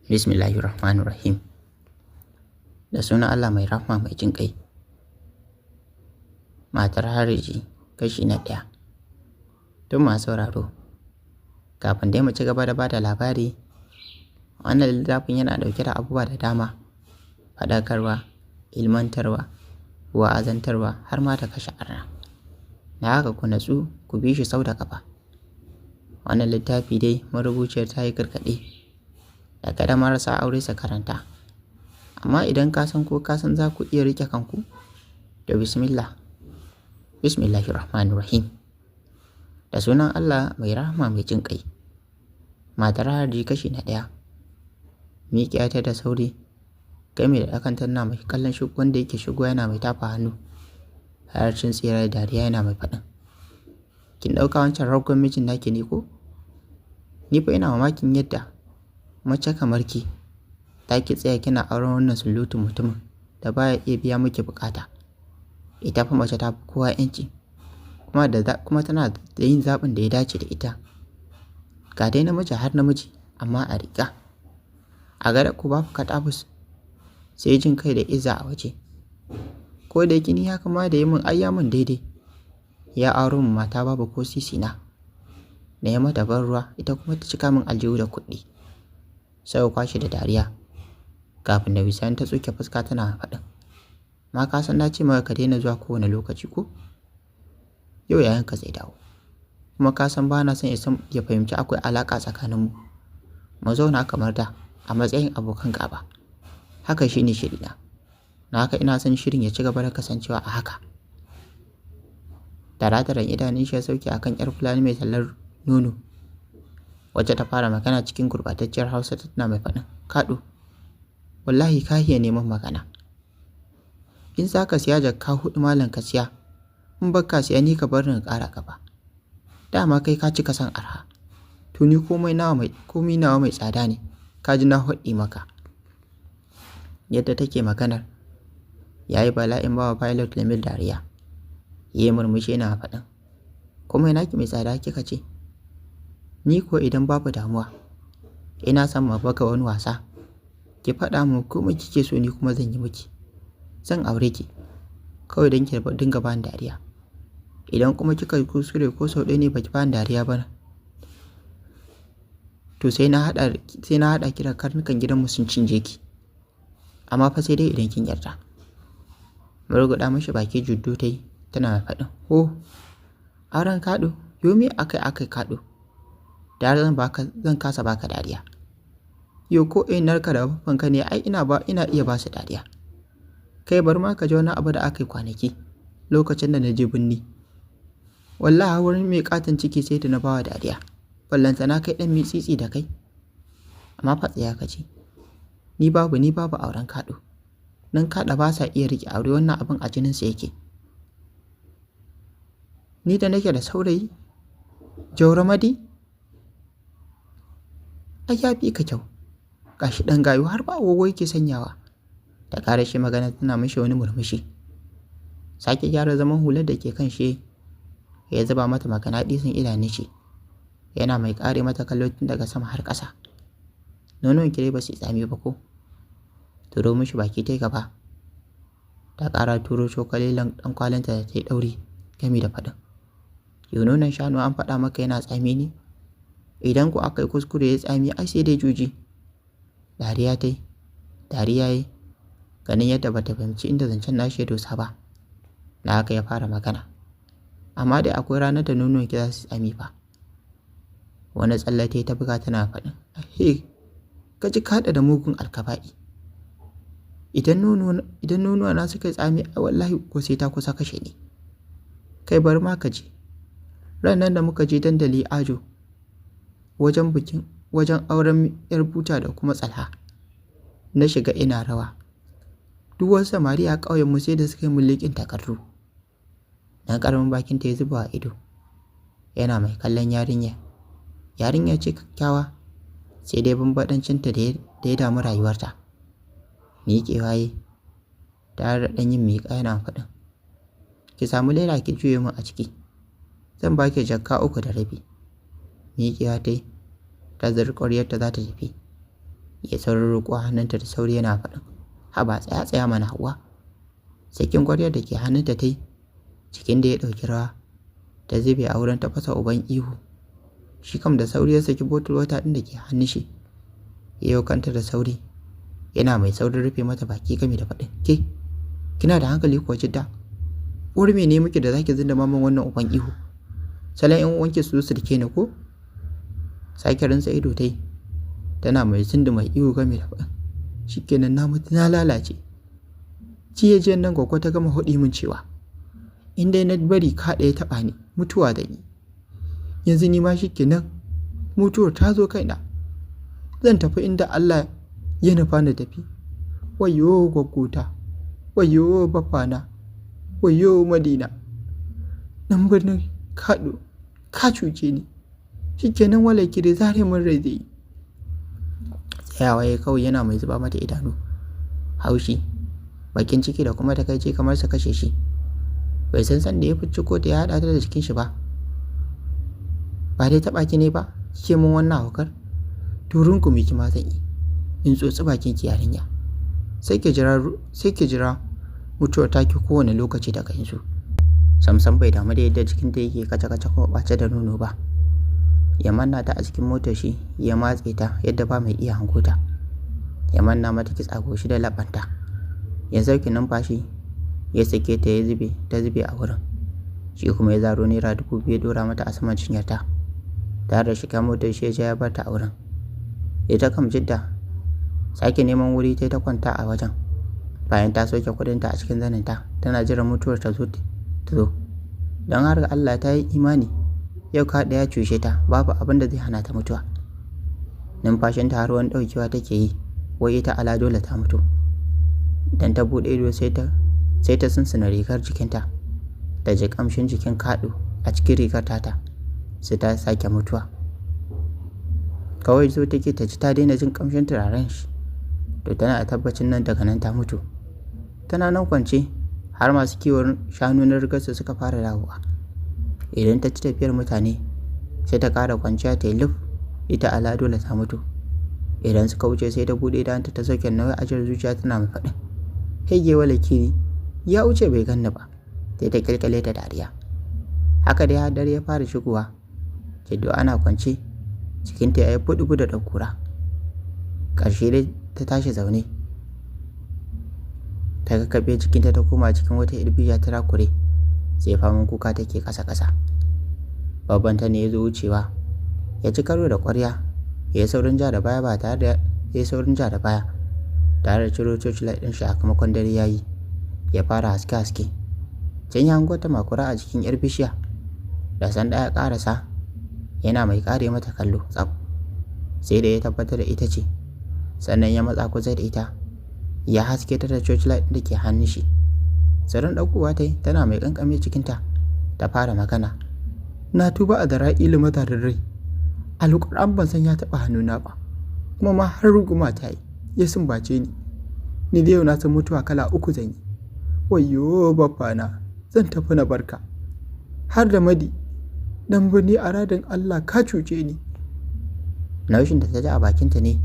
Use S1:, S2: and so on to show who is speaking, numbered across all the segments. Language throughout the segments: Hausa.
S1: Bismillahirrahmanirrahim. Da sunan Allah mai rahma mai jin ƙai. Matar Hariji kashi na 1. Tun masu sauraro, kafin dai mu ci gaba da bada labari, wannan littafin yana ɗauke da abubuwa da dama, faɗakarwa, ilmantarwa, wa'azantarwa har ma da kashe arna. Da haka ku natsu ku bi shi sau da ƙafa. Wannan littafi dai marubuciyar ta yi gargaɗi da kada marasa aure su karanta, amma idan ka san za ku iya riƙe kanku, da bismillahirrahmanirrahim. Da sunan Allah mai rahama mai jin ƙai. Matar Hariji kashi na 1. Miƙiya ta da sauri game da ɗakan tana mai kallon wanda yake shigo yana mai tafa hannu, harcin tsira da dariya yana mai faɗin, kin ɗauka wancan ragon mijin naki ne ko? Ni fa ina mamakin yadda mace kamar ki ta ki tsaya kina auren wannan sulutun mutumin da baya iya biya miki bukata. Ita fa mace ta fi kowa yanci, kuma tana da yin zaɓin da ya dace da ita. Ga dai namiji har namiji, amma a riƙa a gada ku babu katabus sai jin kai da izza a waje. Ko da kini ya kama da yi min ayya min daidai, ya auro mu mata babu ko sisi na yi mata ban ruwa, ita kuma ta cika min aljihu da kuɗi. Sai kwashi da dariya kafin da bisani ta tsuke fuska tana faɗin, ma ka san na ce maka ka daina zuwa kowane lokaci ko? Yau yayanka zai dawo, kuma ka san ba na son ya fahimci akwai alaƙa tsakaninmu. Mu zauna kamar da a matsayin abokan gaba. Haka shine shirina, na haka ina son shirin ya ci gaba da kasancewa a haka. Daradaran idanun shi ya sauke akan 'yar fulani mai tallar nono wacce ta fara magana cikin gurbatacciyar Hausa tana mai faɗin, Kaɗo, wallahi ka iya neman magana. In za ka siya jakka 4 malam ka siya, in baka siya ni ka bar ni ƙara gaba. Dama kai ka cika san arha, to ni komai nawa mai tsada ne, ka ji na haɗi maka. Yadda take maganar yayi bala'in bawa pilot Lamil dariya. Yayi murmushi yana faɗin, komai naki mai tsada kika ce? Ni ko idan babu damuwa, ina son mu baka wani wasa, ki faɗa mu komai kike so ni kuma zan yi miki. Zan aure ki kawai don ki dinga bani dariya. Idan kuma kika kuskure ko sau ɗaya ne baki bani dariya ba, to sai na haɗa ki da karnukan gidanmu sun cinje ki. Amma fa sai dai idan kin yarda. Murguɗa mashi baki Juddo ta yi tana faɗin, ho, auren Kaɗo, yomi akai Kaɗo. Da zan kasa baka dariya. Yo ko narka da bafanka ne ai ina iya ba su dariya. Kai bar ma ka ji wani abu da aka yi kwanaki lokacin da na je binni. Wallahi wurin mai katon ciki sai da na bawa dariya. Ballanta na kai dan mitsitsi da kai. Amma fa tsaya ka ce. Ni babu auren Kaɗo. Nan Kaɗa ba sa iya riƙe aure, wannan abin a jininsa yake. Ni da nake da saurayi Jauramadi, ai ya fi ka kyau, gashi ɗan gayu har ba agogo yake sanyawa. Ta ƙara shi magana tana mishi wani murmushi. Sake gyara zaman hular da ke kan shi ya zuba mata magana ɗisin idanun shi, yana mai ƙare mata kallo tun daga sama har ƙasa. Nonon ki dai ba su tsami ba ko? Turo mishi baki ta gaba. Ta ƙara turo cokalilan ɗan kwalinta da ta yi ɗauri gami da faɗin, yau nonon shanu an faɗa maka yana tsami ne? Idan ku aka yi kuskure ya tsami ai sai dai juji. Dariya yi ganin yadda bata fahimci inda zancen nashi ya dosa ba. Na haka ya fara magana, amma dai akwai ranar da nonon ki za su tsami fa. Wani tsallate ta buga tana faɗin, ka ji kaɗa da mugun alkaba'i. Idan nonuwa na suka tsami a wallahi ko sai ta kusa kashe ni. Kai bar ma ka ji, ran nan da muka je dandali ajo wajen auren 'yar buta da kuma tsalha, na shiga ina rawa. Duk wasu samari a ƙauyen mu sai da suka yi mun liƙin takardu. Dan ƙaramin bakin ta ya zuba a ido, yana mai kallon yarinya ce kyakkyawa, sai dai bambadancinta da ya damu rayuwarta. Miƙewa yi tare da ɗan yin miƙa yana faɗin, ki samu leda ki juye min a ciki, zan baki jakka 3.5. Miƙewa ta yi ta zari ƙwaryarta za ta tafi. Ya saurin riƙo hannunta da sauri yana faɗin, haba tsaya mana Hauwa. Sakin ƙwaryar da ke hannunta ta yi, cikin da ya ɗauki rawa, ta zube a wurin ta fasa uban ihu. Shi kam da sauri ya saki botul wata ɗin da ke hannun shi. Ya yi kanta da sauri, yana mai saurin rufe mata baki game da faɗin, ke, kina da hankali kuwa Jidda? Uwar me ne muke da zaki zinda maman wannan uban ihu? Salon ƴan uwanki su da ke ne ko? Sake rinsa ido ta yi, tana mai mai ihu game da faɗin, shikenan na mutu na lalace. Jiyan nan gwaggo ta gama haɗi min cewa in dai na bari ka ɗaya taɓa ni mutuwa da ni. Yanzu ni ma shikenan mutuwar ta zo kaina. Zan tafi inda Allah ya nufa na tafi. Wayyo gwaggota, wayyo baffana, wayyo Madina. Nan birnin kaɗo ka cuce ni. Shikenan wala kire zare min rai zai yi. Tsayawa ya kawai yana mai zuba mata idanu. Haushi, bakin ciki da kuma takaici kamar sa kashe shi. Bai san da ya fice ko ta ya haɗa ta da jikin shi ba. Ba dai taɓa ki ne ba, kike mun wannan haukar? Turun ku miki ma zan yi. In tsotsi bakin ki yarinya. Sai ki jira mutuwar taki kowane lokaci daga yanzu. Samsam bai damu da yadda jikin ta yake kace-kace ko ɓace da nono ba. Ya manna ta a cikin motar shi, ya matse ta yadda ba mai iya hango ta. Ya manna mata kitsa goshi da labanta. Ya sauke numfashi, ya sake ta ta zube a wurin. Shi kuma ya zaro naira 2000 ya dora mata a saman cinyarta. Tare da shiga motar shi ya bar ta a wurin. Ita kam Jidda sake neman wuri ta kwanta a wajen. Bayan ta soke kudinta a cikin zaninta, tana jiran mutuwar ta zo. Don har ga Allah ta yi imani yau ka ya cushe ta, babu abin da zai hana ta mutuwa. Numfashinta har wani ɗaukewa take yi, wai ita ala dole ta mutu. Dan ta buɗe ido sai ta sunsuna rigar jikinta, ta ji kamshin jikin kaɗo a cikin rigar tata, sai ta sake mutuwa. Kawai so take ta ji ta daina jin kamshin turaren shi, to tana a tabbacin nan daga nan ta mutu. Tana nan kwance har masu kiwon shanu na rigarsa suka fara dawowa. Idan ta ci tafiyar mutane sai ta ƙara kwanciya ta yi luf, ita ala dole ta mutu. Idan suka wuce sai ta buɗe idanta ta sauke nauyi ajiyar zuciya tana mai faɗin, hege wala kiri ya wuce bai ganni ba. Sai ta kilkale ta dariya. Haka dai har dare ya fara shigowa. Jiddo ana kwance, cikinta ya yi buɗu-buɗu da kura. Ƙarshe dai ta tashi zaune, ta kakkaɓe jikinta ta koma cikin wata irbiya ta rakure, sai faman kuka take ƙasa-ƙasa. Babban ta ne ya zo wucewa, ya ci karo da ƙwarya, ya yi saurin ja da baya tare da ciro torchlight ɗin sakamakon dare ya yi, ya fara haske-haske. Can ya hango ta makura a jikin yar bishiya, da sanda ya ƙarasa, yana mai ƙare mata kallo tsaf. Sai da ya tabbatar da ita ce, sannan ya matsa kusa da ita, ya haske ta da torchlight da ke hannun shi. Sauran ɗaukowa ta yi tana mai ƙanƙame cikinta, ta fara magana. Na tuba a dara'ilu matarin rai, alƙur'an ban san ya taɓa hannuna ba, kuma ma har ruguma ta yi, ya sumbace ni da yau na san mutuwa kala 3 zan yi. Wayyo babbana, zan tafi na barka. Har da Madi, dan birni a radin Allah ka cuce ni. Naushin da ta ji a bakinta ne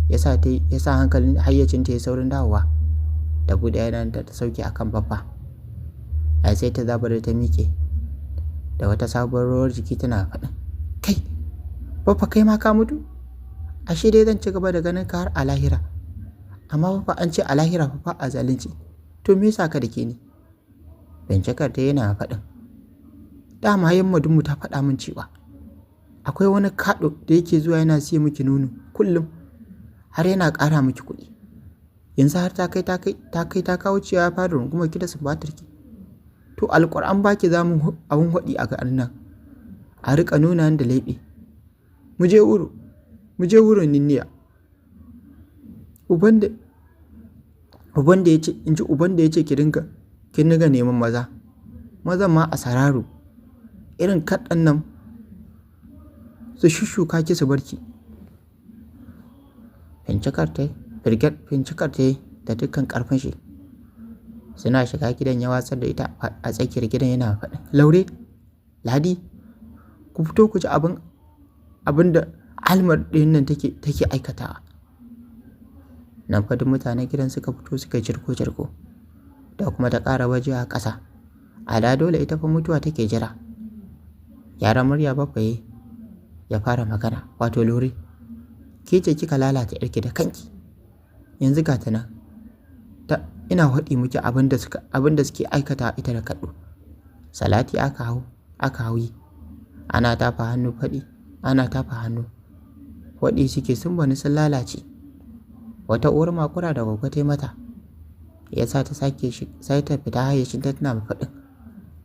S1: ya sa hankalin hayyacinta ya saurin dawowa. Da buɗe idanunta ta sauke akan babba. Ai sai ta zabar ta miƙe da wata sabuwar rawar jiki tana faɗin, kai babba kai ma ka mutu? Ashe dai zan ci gaba da ganin ka har a lahira. Amma babba an ce a lahira fa a zalunci, to me yasa ka dake ni? Bincikar ta yana faɗin, dama yammadunmu ta faɗa min cewa akwai wani kaɗo da yake zuwa yana siya miki nono kullum, har yana ƙara miki kuɗi. Yanzu har ta kai ta kawo cewa ya fara rungumar ki da sumbatar ki. To alƙur'an baki za mu abun haɗi a garin nan, a riƙa nuna da laiɓe. Mu je wurin ninniya. Uban da ya ce ki dinga neman maza ma a sararo, irin kaɗan nan su shushuka ki su barki. Fincikar ta da dukkan ƙarfin shi. Suna shiga gidan ya watsar da ita a tsakiyar gidan yana faɗin, Laure, Ladi, ku fito ku ji abin da almar ɗin nan take aikatawa. Nan fa duk mutanen gidan suka fito suka jirko da kuma ta ƙara waje a ƙasa. Ada dole ita fa mutuwa take jira. Yaran murya babba ya fara magana. Wato Lore, ke ce kika lalata yarki da kanki. Yanzu ga ta nan. Ina haɗi miki abin da suke aikata ita da kaɗo. Salati aka hauyi. Ana tafa hannu faɗi. Ana tafa hannu. Waɗi suke sun bani sun lalace. Wata uwar makura da gwagwa ta mata. Ya sa ta sai ta fita hayyacin ta tana faɗin.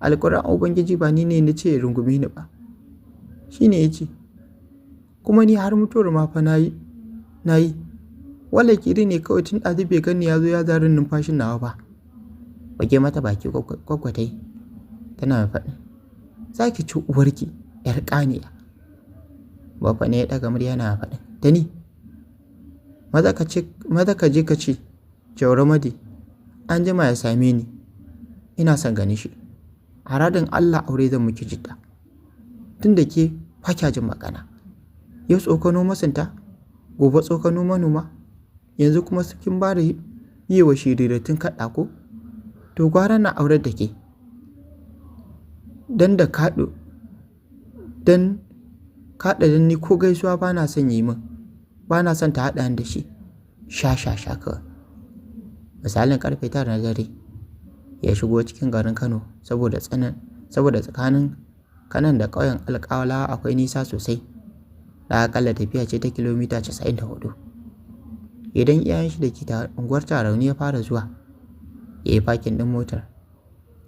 S1: Alƙur'an Ubangiji ba ni ne na ce rungume ni ba. Shi ne ya ce. Kuma ni har mutuwar ma fa na yi. Wala kiri ne kawai tun ɗazu bai gani ya zo ya zarin numfashin nawa ba. Bage mata baki kwakkwatai. Tana mai faɗin. Za ki ci uwarki ‘yar ƙaniya. Baffa ne ya ɗaga murya yana faɗin. Tani. Maza ka je ka ce. Jauro Madi. An jima ya same ni. Ina son gani shi. A radin Allah aure zan miki jidda. Tun da ke fakyajin magana. Yau tsokano masunta. Gobe tsokano manoma. Yanzu kuma kin ba da yi wa shirirattun kaɗa ko? To gwara na aurar da ke. Dan da kaɗo. Dan kaɗa dan ni ko gaisuwa ba na son yi min. Ba na son ta haɗa da shi. Sha kawai. Misalin karfe 9 na dare ya shigo cikin garin Kano saboda tsakanin Kanan da ƙauyen Alƙawala akwai nisa sosai. Da akalla tafiya ce ta kilomita 94. Idan iyayen shi da ke unguwar Tarauni ya fara zuwa, ya yi fakin ɗin motar,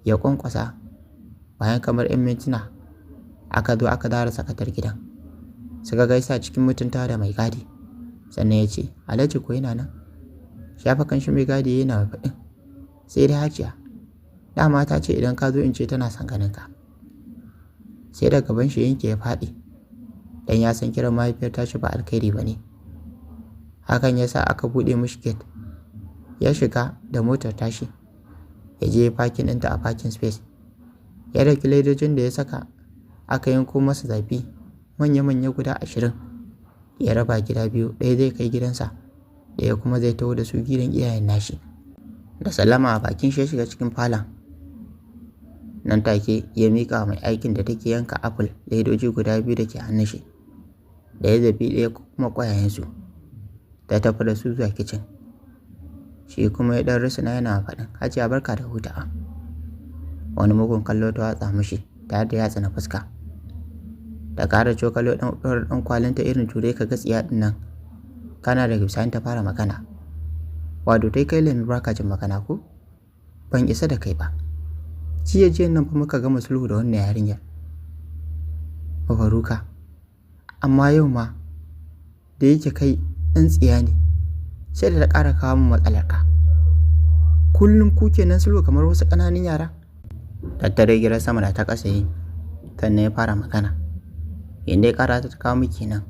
S1: ya kwankwasa. Bayan kamar 'yan mintuna aka zo aka dara sakatar gidan. Suka gaisa cikin mutunta da mai gadi. Sannan ya ce, Alhaji ko yana nan? Shafa kan shi mai gadi yana faɗin. Sai dai Hajiya, dama ta ce idan ka zo in ce tana son ganin ka. Sai da gaban shi yanke ya faɗi. Dan ya san kiran mahaifiyar tashi ba alkhairi ba ne. Hakan ya sa aka buɗe mishi gate. Ya shiga da motar tashi. Ya je parking ɗinta a parking space. Ya dauki ledojin da ya saka aka yanko masa zafi manya-manya guda 20. Ya raba gida biyu, ɗaya zai kai gidansa, ɗaya kuma zai taho da su gidan iyayen nashi. Da sallama a bakin shi ya shiga cikin falon. Nan take ya miƙa mai aikin da take yanka apple ledoji guda biyu da ke hannun shi. Da ya zabi ɗaya kuma ƙwayayensu. Ta tafi da su zuwa kicin. Shi kuma ya ɗan rusuna yana faɗin, Hajiya barka da hutawa. Wani mugun kallo ta watsa mishi tare da yatsa na fuska. Da ƙara cokalo ɗan kwalinta irin turai ka gatsiya ɗin nan. Kana da bisani ta fara magana. Wato tai kai lami baka jin magana ko? Ban isa da kai ba. Jiya nan fa muka gama sulhu da wannan yarinyar. Mabaruka. Amma yau ma da yake kai ɗan tsiya ne, sai da ta ƙara kawo min matsalarka. Kullum ku kenan sulhu kamar wasu ƙananan yara. Tattare gidan sama da ta ƙasa yi. Sannan ya fara magana. Inda ya ƙara ta kawo miki nan.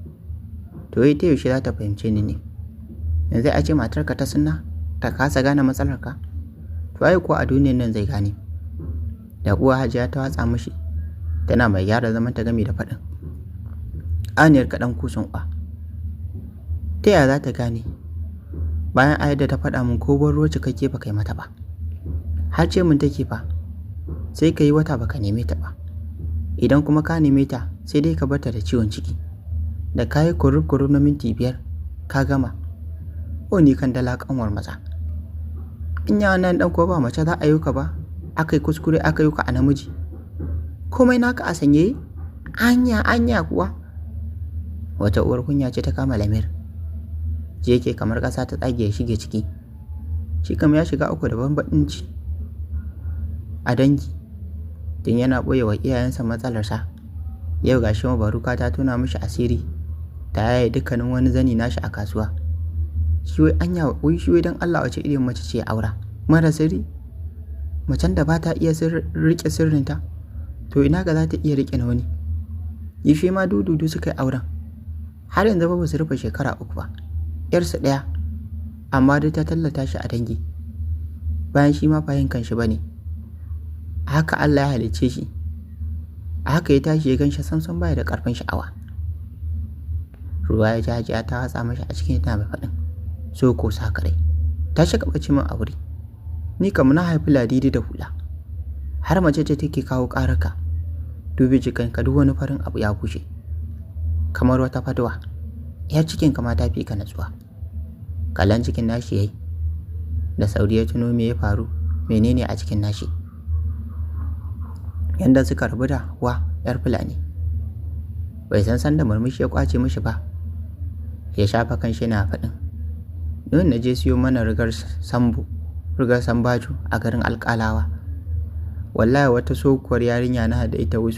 S1: To ita yaushe za ta fahimce ni ne? Yanzu a ce matarka ta sunna ta kasa gane matsalarka? To ai ko a duniyar nan zai gane. Da uwa Hajiya ta watsa mishi. Tana mai gyara zaman ta gami da faɗin. Aniyar kaɗan kusun kwa. Ta yaya za ta gane? Bayan ayar da ta faɗa min ko ban ruwa cikakke ba kai mata ba. Har ce min take fa. Sai ka yi wata baka neme ta ba. Idan kuma ka neme ta sai dai ka barta da ciwon ciki. Da ka yi kurub na minti 5 ka gama. O ni kan dala kanwar maza. In ya nan dan ko ba mace za a yi ka ba. Aka yi kuskure aka yi ka a namiji. Komai naka a sanye? Anya kuwa. Wata uwar kunya ce ta kama Lamir. Je yake kamar ƙasa ta tsage ya shige ciki. Shi kam ya shiga uku da bambaɗinci a dangi. Tun yana ɓoye wa iyayensa matsalarsa. Yau gashi Mabaruka ta tona mishi asiri. Ta yaye dukkanin wani zani nashi a kasuwa. Shi wai dan Allah wace irin mace ce aura? Mara sirri? Macen da ba ta iya riƙe sirrinta? To ina ga za ta iya riƙe na wani? Yife ma dududu suka yi auren. Har yanzu ba su rufe shekara 3 ba. Yarsu ɗaya, amma dai ta tallata shi a dangi. Bayan shi ma fahin kanshi ba ne. A haka Allah ya halicce shi. A haka ya tashi ya ganshi samson baya da ƙarfin sha'awa. Ruwa ya ji Hajiya ta watsa mashi a cikin tana mai faɗin. so ko sakarai ta shiga ɓace min a wuri. Ni kam na haifi ladidi da hula, har mace ce take kawo ƙararka. Dubi jikinka duk wani farin abu ya bushe kamar wata fadwa, ya cikin ka ma ta fi ka natsuwa. Kallon cikin nashi yayi, da sauri ya tuno me ya faru, menene a cikin nashi. Yanda suka rabu da wa yar Fulani, bai san sanda murmushi ya kwace mishi ba. Ya shafa kanshi na faɗin, don na je siyo mana rigar sambaju a garin Alƙalawa. Wallahi wata sokuwar yarinya na da ita mai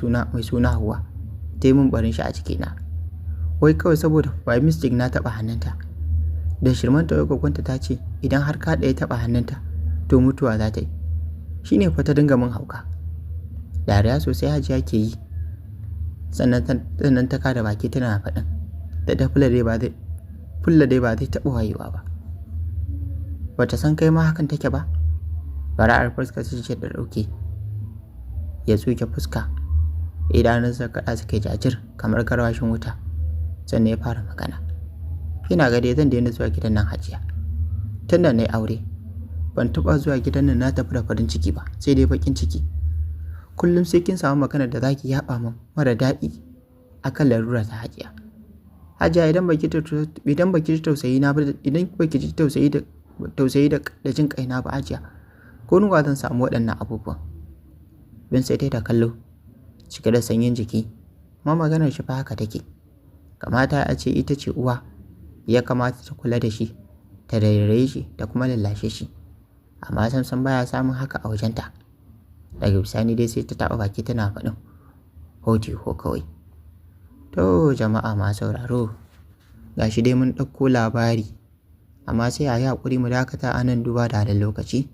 S1: suna Hauwa ta yi min barin shi a cikina. Wai kawai saboda by mistake na taɓa hannunta. Da shirmanta wai gwagwanta ta ce idan har ka ɗaya taɓa hannunta to mutuwa za ta yi. Shi ne fa ta dinga min hauka. Dariya sosai Hajiya ke yi, sannan ta kada baki tana faɗin da ta fulla dai ba zai taɓa wayewa ba. Bata san kai ma hakan take ba. Fara'ar fuskar su ce da ɗauke. Ya tsuke fuska, idanunsa kaɗa suke jajir kamar garwashin wuta, sannan ya fara magana. Ina ga dai zan daina zuwa gidan nan Hajiya. Tunda na yi aure ban taɓa zuwa gidan nan na tafi da farin ciki ba, sai dai baƙin ciki. Kullum sai kin samu magana da zaki yaɓa min mara daɗi akan larura ta Hajiya. Hajiya idan baki ji tausayi na ba, idan baki ji tausayi da jin kaina ba Hajiya, ko nuwa zan samu waɗannan abubuwan. Bin sai da kallo cike da sanyin jiki, ma maganar shi fa haka take. Kamata a ce ita ce uwa, ya kamata ta kula da shi, ta rairaye shi da kuma lallashe shi, amma samsam baya samun haka a wajenta. Daga bisani dai sai ta taɓa baki tana faɗin hoti ko kawai. To jama'a masu sauraro, gashi dai mun ɗauko labari, amma sai a yi haƙuri mu dakata a nan duba da halin lokaci.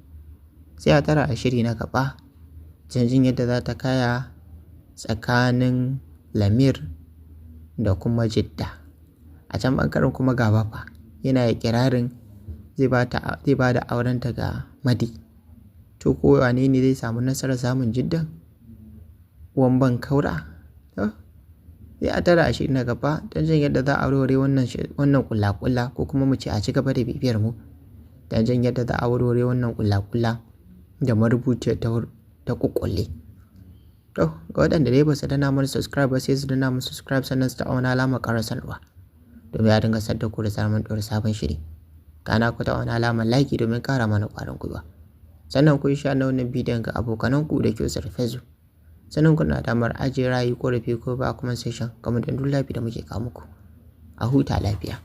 S1: Sai a tara a shiri na gaba, canjin yadda za ta kaya tsakanin Lamir da kuma Jidda. A can ɓangaren kuma ga Baffa yana ikirarin zai ba da aurenta ga Madi. To ko wane ne zai samu nasarar samun Jiddan? Uwan ban kaura? Sai a tara a shiri na gaba don jin yadda za a warware wannan kulla-kulla, ko kuma mu ce a ci gaba da bibiyar mu don jin yadda za a warware wannan kulla-kulla da marubuciyar ta kukkulle. To ga waɗanda dai ba su dana mana subscribe ba sai su dana mana subscribe, sannan su ta'auna alamar ƙarar sanarwa domin ya dinga sadda ku da samun ɗora sabon shiri. Kana ku ta'auna alamar like domin ƙara mana ƙwarin gwiwa. Sannan ku sha na wannan bidiyon ga abokananku da ke usar Facebook. Sannan kuna damar ajiye rayu ko rufe ko ba kuma session kamar da duk lafi da muke kawo muku. A huta lafiya.